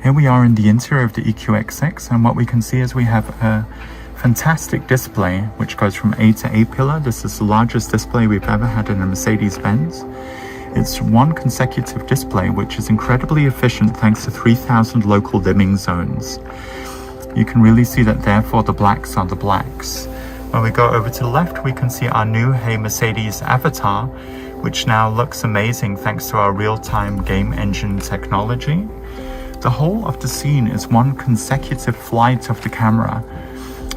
Here we are in the interior of the EQXX, and what we can see is we have a fantastic display which goes from A to A pillar. This is the largest display we've ever had in a Mercedes-Benz. It's one consecutive display which is incredibly efficient thanks to 3,000 local dimming zones. You can really see that therefore the blacks are the blacks. When we go over to the left, we can see our new Hey Mercedes avatar, which now looks amazing thanks to our real-time game engine technology. The whole of the scene is one consecutive flight of the camera,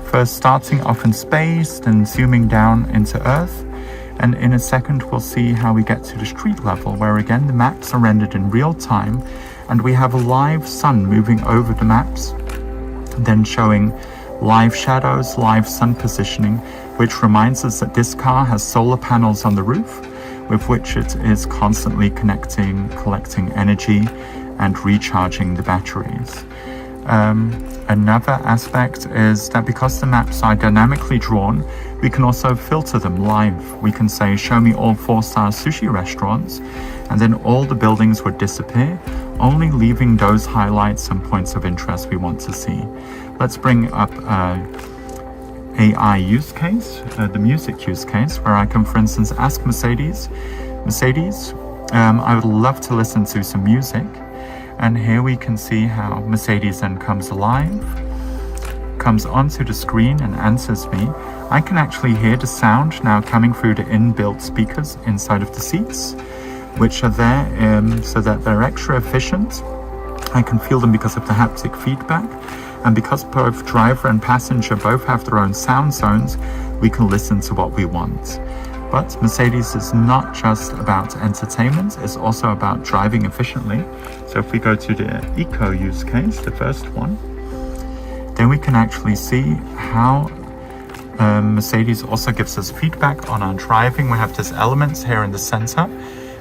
first starting off in space, then zooming down into Earth, and in a second we'll see how we get to the street level, where again the maps are rendered in real time, and we have a live sun moving over the maps, then showing live shadows, live sun positioning, which reminds us that this car has solar panels on the roof, with which it is constantly collecting energy and recharging the batteries. Another aspect is that because the maps are dynamically drawn, we can also filter them live. We can say, show me all 4-star sushi restaurants, and then all the buildings would disappear, only leaving those highlights and points of interest we want to see. Let's bring up AI use case, the music use case, where I can, for instance, ask Mercedes, I would love to listen to some music. And here we can see how Mercedes then comes alive, comes onto the screen and answers me. I can actually hear the sound now coming through the inbuilt speakers inside of the seats, which are there so that they're extra efficient. I can feel them because of the haptic feedback, and because both driver and passenger both have their own sound zones, we can listen to what we want. But Mercedes is not just about entertainment, it's also about driving efficiently. So if we go to the eco use case, the first one, then we can actually see how Mercedes also gives us feedback on our driving. We have these elements here in the center,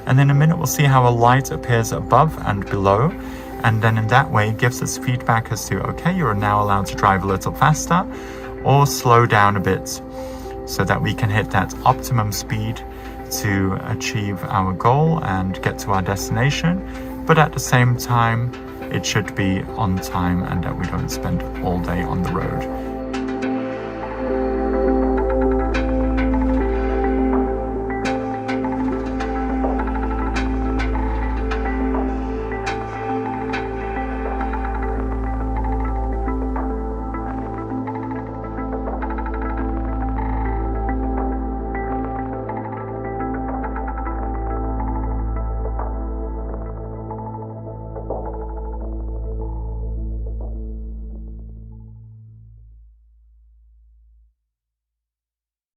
and in a minute we'll see how a light appears above and below, and then in that way it gives us feedback as to, okay, you're now allowed to drive a little faster or slow down a bit, so that we can hit that optimum speed to achieve our goal and get to our destination, but at the same time it should be on time and that we don't spend all day on the road.